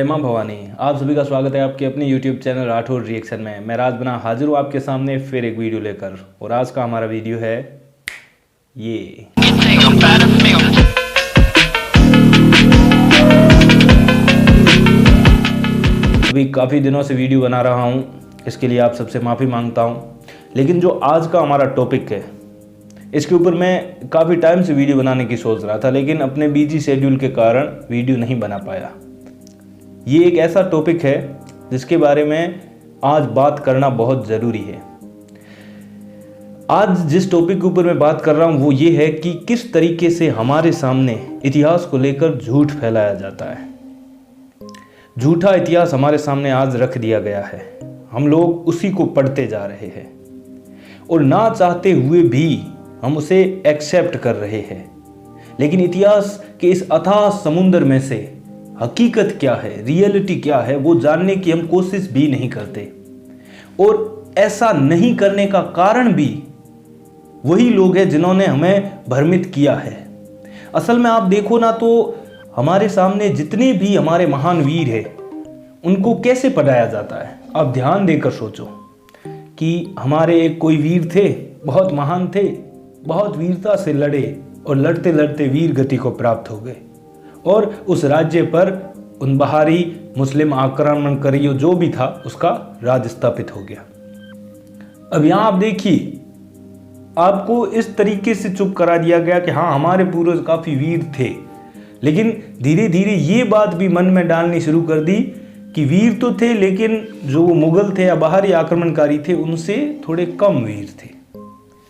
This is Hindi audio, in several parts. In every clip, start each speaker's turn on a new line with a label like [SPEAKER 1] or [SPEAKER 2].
[SPEAKER 1] माँ भवानी। आप सभी का स्वागत है आपके अपने YouTube चैनल राठौर रिएक्शन में। मैं राज बना हाजिर हूँ आपके सामने फिर एक वीडियो लेकर, और आज का हमारा वीडियो है ये। अभी काफ़ी दिनों से वीडियो बना रहा हूँ, इसके लिए आप सबसे माफ़ी मांगता हूँ। लेकिन जो आज का हमारा टॉपिक है, इसके ऊपर मैं काफ़ी टाइम से वीडियो बनाने की सोच रहा था, लेकिन अपने बिजी शेड्यूल के कारण वीडियो नहीं बना पाया। ये एक ऐसा टॉपिक है जिसके बारे में आज बात करना बहुत ज़रूरी है। आज जिस टॉपिक के ऊपर मैं बात कर रहा हूँ वो ये है कि किस तरीके से हमारे सामने इतिहास को लेकर झूठ फैलाया जाता है। झूठा इतिहास हमारे सामने आज रख दिया गया है, हम लोग उसी को पढ़ते जा रहे हैं और ना चाहते हुए भी हम उसे एक्सेप्ट कर रहे हैं। लेकिन इतिहास के इस अथाह समुद्र में से हकीकत क्या है, रियलिटी क्या है, वो जानने की हम कोशिश भी नहीं करते। और ऐसा नहीं करने का कारण भी वही लोग हैं जिन्होंने हमें भ्रमित किया है। असल में आप देखो ना, तो हमारे सामने जितने भी हमारे महान वीर हैं उनको कैसे पढ़ाया जाता है। आप ध्यान देकर सोचो कि हमारे एक कोई वीर थे, बहुत महान थे, बहुत वीरता से लड़े और लड़ते लड़ते वीर गति को प्राप्त हो गए और उस राज्य पर उन बाहरी मुस्लिम आक्रमणकारियों जो भी था उसका राज स्थापित हो गया। अब यहां आप देखिए, आपको इस तरीके से चुप करा दिया गया कि हाँ हमारे पूर्वज काफी वीर थे, लेकिन धीरे धीरे ये बात भी मन में डालनी शुरू कर दी कि वीर तो थे, लेकिन जो मुगल थे या बाहरी आक्रमणकारी थे उनसे थोड़े कम वीर थे।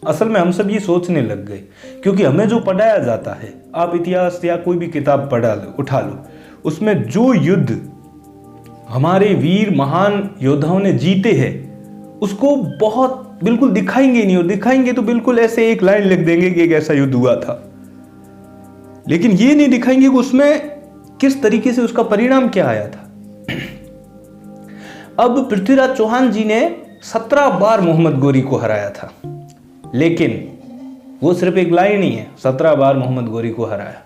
[SPEAKER 1] असल में हम सब ये सोचने लग गए, क्योंकि हमें जो पढ़ाया जाता है, आप इतिहास या कोई भी किताब उठा लो, उसमें जो युद्ध हमारे वीर महान योद्धाओं ने जीते हैं उसको बहुत बिल्कुल दिखाएंगे नहीं, और दिखाएंगे तो बिल्कुल ऐसे एक लाइन लिख देंगे कि एक ऐसा युद्ध हुआ था, लेकिन ये नहीं दिखाएंगे कि उसमें किस तरीके से उसका परिणाम क्या आया था। अब पृथ्वीराज चौहान जी ने 17 बार मोहम्मद गोरी को हराया था, लेकिन वो सिर्फ एक लाइन ही है, 17 बार मोहम्मद गोरी को हराया।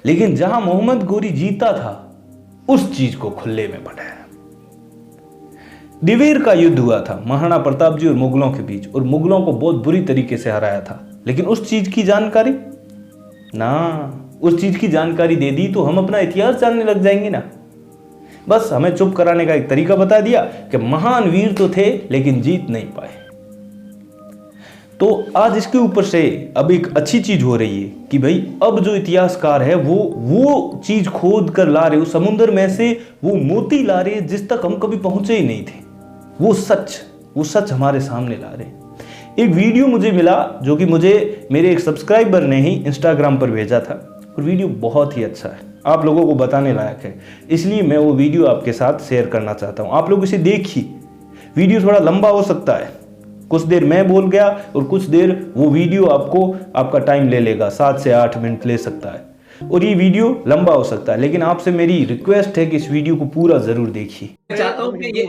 [SPEAKER 1] लेकिन जहां मोहम्मद गोरी जीता था उस चीज को खुले में बढ़ाया। दिवेर का युद्ध हुआ था महाराणा प्रताप जी और मुगलों के बीच, और मुगलों को बहुत बुरी तरीके से हराया था, लेकिन उस चीज की जानकारी उस चीज की जानकारी दे दी तो हम अपना इतिहास जानने लग जाएंगे ना। बस हमें चुप कराने का एक तरीका बता दिया कि महान वीर तो थे लेकिन जीत नहीं पाए। तो आज इसके ऊपर से अब एक अच्छी चीज हो रही है कि भाई अब जो इतिहासकार है वो चीज खोद कर ला रहे, उस समुद्र में से वो मोती ला रहे जिस तक हम कभी पहुंचे ही नहीं थे। वो सच हमारे सामने ला रहे। एक वीडियो मुझे मिला जो कि मुझे मेरे एक सब्सक्राइबर ने ही इंस्टाग्राम पर भेजा था, और वीडियो बहुत ही अच्छा है, आप लोगों को बताने लायक है, इसलिए मैं वो वीडियो आपके साथ शेयर करना चाहता हूं। आप लोग इसे देखिए। वीडियो थोड़ा लंबा हो सकता है, कुछ देर मैं बोल गया और कुछ देर वो वीडियो आपका टाइम ले लेगा, 7 से 8 मिनट ले सकता है, और ये वीडियो लंबा हो सकता है, लेकिन आपसे मेरी रिक्वेस्ट है कि इस वीडियो को पूरा जरूर देखिए।
[SPEAKER 2] मैं चाहता हूं कि ये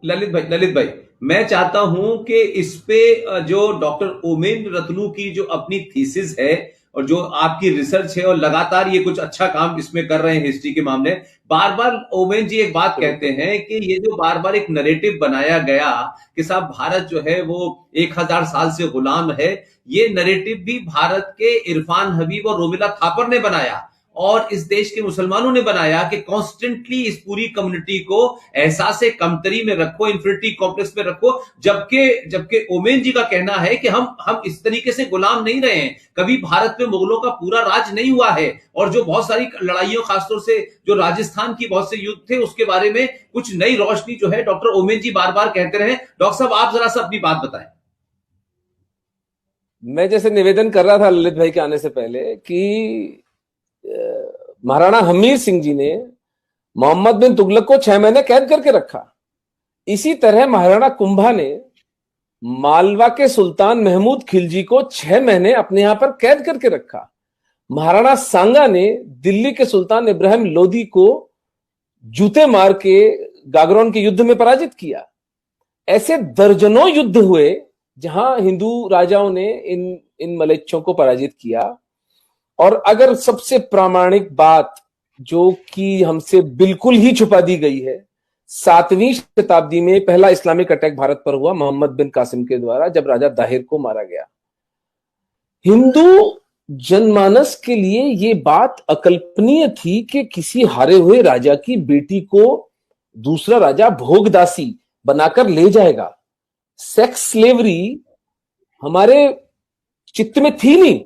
[SPEAKER 2] ललित भाई, मैं चाहता हूं कि इस पे जो डॉक्टर ओमेन रतनू की जो अपनी थीसिस है और जो आपकी रिसर्च है, और लगातार ये कुछ अच्छा काम इसमें कर रहे हैं हिस्ट्री के मामले, बार बार ओमेन जी एक बात कहते हैं कि ये जो बार बार एक नरेटिव बनाया गया कि साहब भारत जो है वो 1000 साल से गुलाम है, ये नरेटिव भी भारत के इरफान हबीब और रोमिला थापर ने बनाया और इस देश के मुसलमानों ने बनाया कि कॉन्स्टेंटली इस पूरी कम्युनिटी को एहसास कमतरी में रखो, इंफिनिटी कॉम्प्लेक्स में रखो, जबकि ओमेन जी का कहना है कि हम इस तरीके से गुलाम नहीं रहे हैं, कभी भारत में मुगलों का पूरा राज नहीं हुआ है, और जो बहुत सारी लड़ाइयों खासतौर से जो राजस्थान की बहुत से युद्ध थे उसके बारे में कुछ नई रोशनी जो है डॉक्टर ओमेन जी बार बार कहते रहे। डॉक्टर साहब आप जरा सा अपनी बात बताएं।
[SPEAKER 3] मैं जैसे निवेदन कर रहा था ललित भाई के आने से पहले कि महाराणा हमीर सिंह जी ने मोहम्मद बिन तुगलक को 6 महीने कैद करके रखा। इसी तरह महाराणा कुंभा ने मालवा के सुल्तान महमूद खिलजी को 6 महीने अपने यहां पर कैद करके रखा। महाराणा सांगा ने दिल्ली के सुल्तान इब्राहिम लोदी को जूते मार के गागरोन के युद्ध में पराजित किया। ऐसे दर्जनों युद्ध हुए जहां हिंदू राजाओं ने इन मलेच्छों को पराजित किया। और अगर सबसे प्रामाणिक बात जो कि हमसे बिल्कुल ही छुपा दी गई है। 7वीं शताब्दी में पहला इस्लामिक अटैक भारत पर हुआ मोहम्मद बिन कासिम के द्वारा, जब राजा दाहिर को मारा गया। हिंदू जनमानस के लिए ये बात अकल्पनीय थी कि किसी हारे हुए राजा की बेटी को दूसरा राजा भोगदासी बनाकर ले जाएगा। सेक्स स्लेवरी हमारे चित्त में थी नहीं,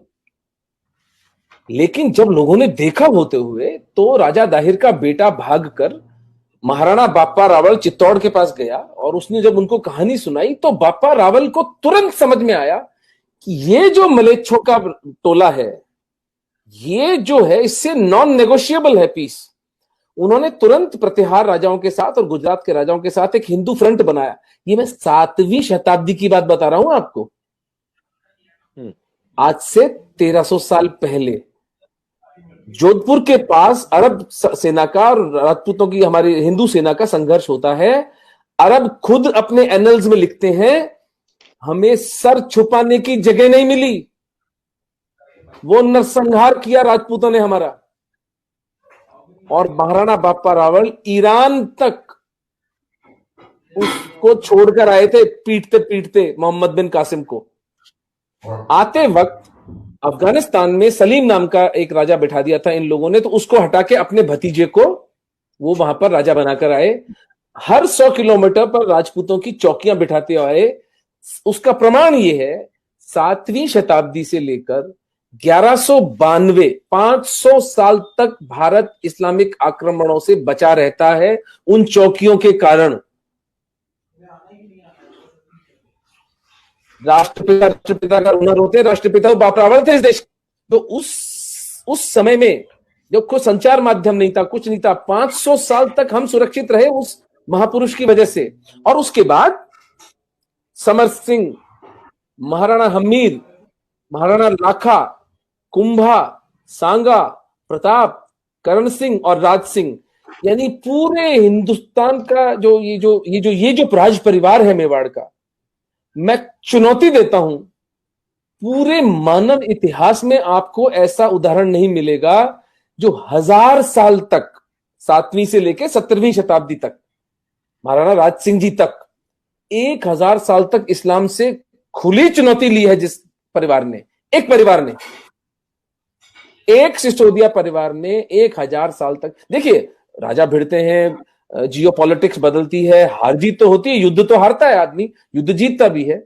[SPEAKER 3] लेकिन जब लोगों ने देखा होते हुए तो राजा दाहिर का बेटा भागकर महाराणा बाप्पा रावल चित्तौड़ के पास गया और उसने जब उनको कहानी सुनाई तो बाप्पा रावल को तुरंत समझ में आया कि ये जो मलेच्छों का टोला है, ये जो है इससे नॉन नेगोशिएबल है पीस। उन्होंने तुरंत प्रतिहार राजाओं के साथ और गुजरात के राजाओं के साथ एक हिंदू फ्रंट बनाया। ये मैं 7वीं शताब्दी की बात बता रहा हूं आपको, आज से 1300 साल पहले। जोधपुर के पास अरब सेना का और राजपूतों की, हमारी हिंदू सेना का संघर्ष होता है। अरब खुद अपने एनल्स में लिखते हैं, हमें सर छुपाने की जगह नहीं मिली, वो नरसंहार किया राजपूतों ने हमारा। और महाराणा बाप्पा रावल ईरान तक उसको छोड़कर आए थे, पीटते पीटते मोहम्मद बिन कासिम को। आते वक्त अफगानिस्तान में सलीम नाम का एक राजा बैठा दिया था इन लोगों ने, तो उसको हटा के अपने भतीजे को वो वहां पर राजा बनाकर आए। हर 100 किलोमीटर पर राजपूतों की चौकियां बिठाते आए। उसका प्रमाण ये है, 7वीं शताब्दी से लेकर 1192, 500 साल तक भारत इस्लामिक आक्रमणों से बचा रहता है उन चौकियों के कारण। राष्ट्रपिता का हुनर होते, राष्ट्रपिता बाप रावल थे इस देश। तो उस समय में जब कोई संचार माध्यम नहीं था, कुछ नहीं था, 500 साल तक हम सुरक्षित रहे उस महापुरुष की वजह से। और उसके बाद समर सिंह, महाराणा हमीर, महाराणा लाखा, कुंभा, सांगा, प्रताप, करण सिंह और राज सिंह, यानी पूरे हिंदुस्तान का ये जो राज परिवार है मेवाड़ का, मैं चुनौती देता हूं, पूरे मानव इतिहास में आपको ऐसा उदाहरण नहीं मिलेगा जो 1000 साल तक, 7वीं से लेकर 17वीं शताब्दी तक, महाराणा राज सिंह जी तक 1000 साल तक इस्लाम से खुली चुनौती ली है। जिस परिवार ने, एक परिवार ने, एक सिसोदिया परिवार ने 1000 साल तक, देखिए राजा भिड़ते हैं, जियो पॉलिटिक्स बदलती है, हार जीत तो होती है, युद्ध तो हारता है आदमी, युद्ध जीतता भी है,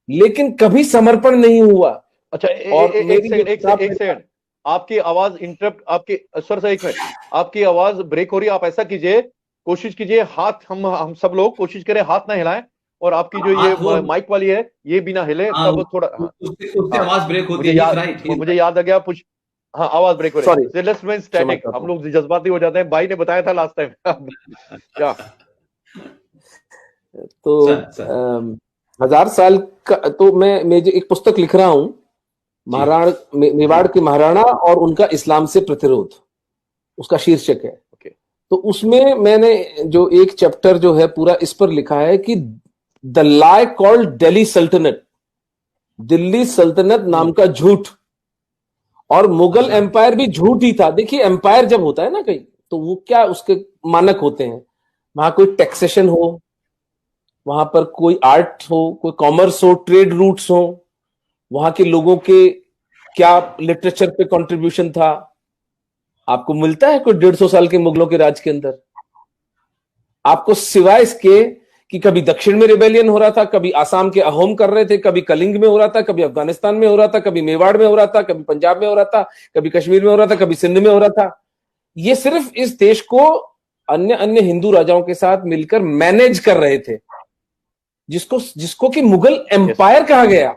[SPEAKER 3] लेकिन कभी समर्पण नहीं हुआ।
[SPEAKER 4] अच्छा, एक सेकंड, आपकी आवाज इंटरप्ट, आपकी सर से एक मिनट, आपकी आवाज ब्रेक हो रही है। आप ऐसा कीजिए, कोशिश कीजिए हाथ, हम सब लोग कोशिश करें हाथ ना हिलाएं, और आपकी जो ये माइक वाली है ये भी ना हिले, तब थोड़ा
[SPEAKER 2] उससे आवाज ब्रेक होती है।
[SPEAKER 4] मुझे याद आ गया कुछ, हाँ आवाज ब्रेक हो रही है। लेट्स मेन स्टैटिक, हम लोग जज्बाती हो जाते हैं, भाई ने बताया था लास्ट टाइम। क्या
[SPEAKER 3] तो 1000 साल का, तो मैं जो एक पुस्तक लिख रहा हूं, मेवाड़ के महाराणा और उनका इस्लाम से प्रतिरोध, उसका शीर्षक है। तो उसमें मैंने जो एक चैप्टर जो है पूरा इस पर लिखा है कि द लाई कॉल्ड दिल्ली सल्तनत, दिल्ली सल्तनत नाम का झूठ, और मुगल एम्पायर भी झूठ ही था। देखिए एम्पायर जब होता है ना कहीं, तो वो क्या उसके मानक होते हैं, वहां कोई टैक्सेशन हो, वहां पर कोई आर्ट हो, कोई कॉमर्स हो, ट्रेड रूट्स हो, वहां के लोगों के क्या लिटरेचर पे कंट्रीब्यूशन था, आपको मिलता है कोई 150 साल के मुगलों के राज के अंदर? आपको सिवाय इसके कि कभी दक्षिण में रिबेलियन हो रहा था, कभी आसाम के अहोम कर रहे थे, कभी कलिंग में हो रहा था, कभी अफगानिस्तान में हो रहा था, कभी मेवाड़ में हो रहा था, कभी पंजाब में हो रहा था, कभी कश्मीर में हो रहा था, कभी सिंध में हो रहा था। ये सिर्फ इस देश को अन्य अन्य हिंदू राजाओं के साथ मिलकर मैनेज कर रहे थे, जिसको कि मुगल एम्पायर कहा गया।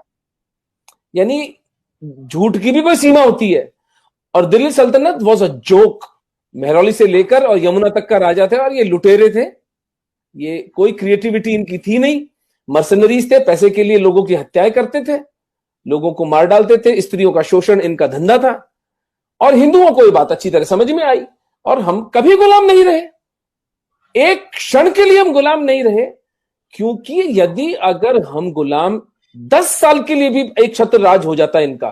[SPEAKER 3] यानी झूठ की भी कोई सीमा होती है। और दिल्ली सल्तनत वॉज अ जोक। मेहरौली से लेकर और यमुना तक का राजा थे, और ये लुटेरे थे, ये कोई क्रिएटिविटी इनकी थी नहीं, मर्सनरीज थे, पैसे के लिए लोगों की हत्याएं करते थे, लोगों को मार डालते थे, स्त्रियों का शोषण इनका धंधा था। और हिंदुओं को ये बात अच्छी तरह समझ में आई, और हम कभी गुलाम नहीं रहे, एक क्षण के लिए हम गुलाम नहीं रहे। क्योंकि यदि अगर हम गुलाम 10 साल के लिए भी एक छत्र राज हो जाता इनका,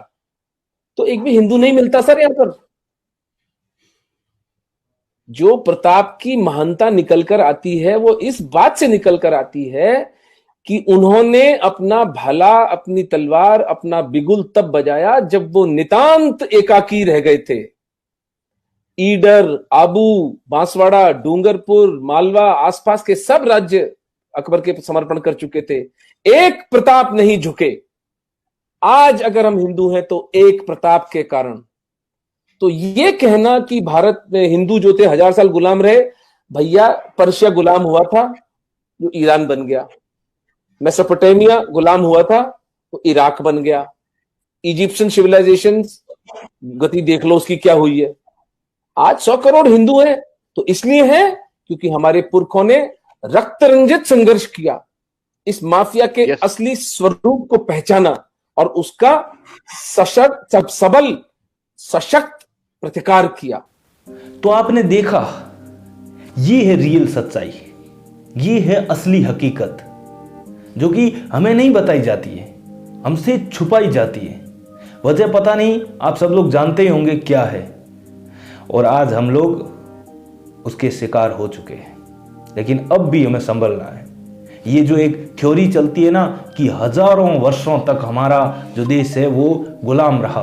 [SPEAKER 3] तो एक भी हिंदू नहीं मिलता सर यहां पर। जो प्रताप की महानता निकल कर आती है वो इस बात से निकल कर आती है कि उन्होंने अपना भाला, अपनी तलवार, अपना बिगुल तब बजाया जब वो नितांत एकाकी रह गए थे। ईडर, आबू, बांसवाड़ा, डूंगरपुर, मालवा, आसपास के सब राज्य अकबर के समर्पण कर चुके थे, एक प्रताप नहीं झुके। आज अगर हम हिंदू हैं तो एक प्रताप के कारण। तो ये कहना कि भारत में हिंदू जो थे 1000 साल गुलाम रहे, भैया पर्शिया गुलाम हुआ था जो ईरान बन गया, मेसोपोटामिया गुलाम हुआ था तो इराक बन गया, इजिप्शियन सिविलाइजेशन गति देख लो उसकी क्या हुई है। आज 100 करोड़ हिंदू हैं तो इसलिए है क्योंकि हमारे पुरखों ने रक्त रंजित संघर्ष किया, इस माफिया के असली स्वरूप को पहचाना और उसका सशक्त, सबल, सशक्त प्रतिकार किया।
[SPEAKER 1] तो आपने देखा, ये है रियल सच्चाई, ये है असली हकीकत जो कि हमें नहीं बताई जाती है, हमसे छुपाई जाती है। वजह पता नहीं, आप सब लोग जानते ही होंगे क्या है, और आज हम लोग उसके शिकार हो चुके हैं। लेकिन अब भी हमें संभलना है। ये जो एक थ्योरी चलती है ना कि हजारों वर्षों तक हमारा जो देश है वो गुलाम रहा,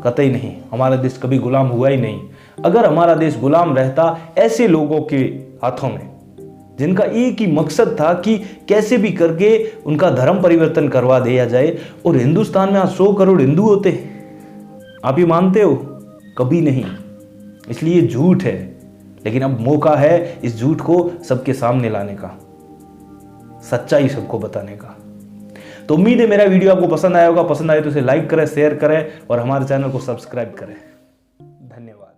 [SPEAKER 1] कतई नहीं, हमारा देश कभी गुलाम हुआ ही नहीं। अगर हमारा देश गुलाम रहता ऐसे लोगों के हाथों में जिनका एक ही मकसद था कि कैसे भी करके उनका धर्म परिवर्तन करवा दिया जाए, और हिंदुस्तान में आज 100 करोड़ हिंदू होते, आप ये मानते हो? कभी नहीं। इसलिए झूठ है, लेकिन अब मौका है इस झूठ को सबके सामने लाने का, सच्चाई सबको बताने का। तो उम्मीद है मेरा वीडियो आपको पसंद आया होगा। पसंद आए तो इसे लाइक करें, शेयर करें और हमारे चैनल को सब्सक्राइब करें। धन्यवाद।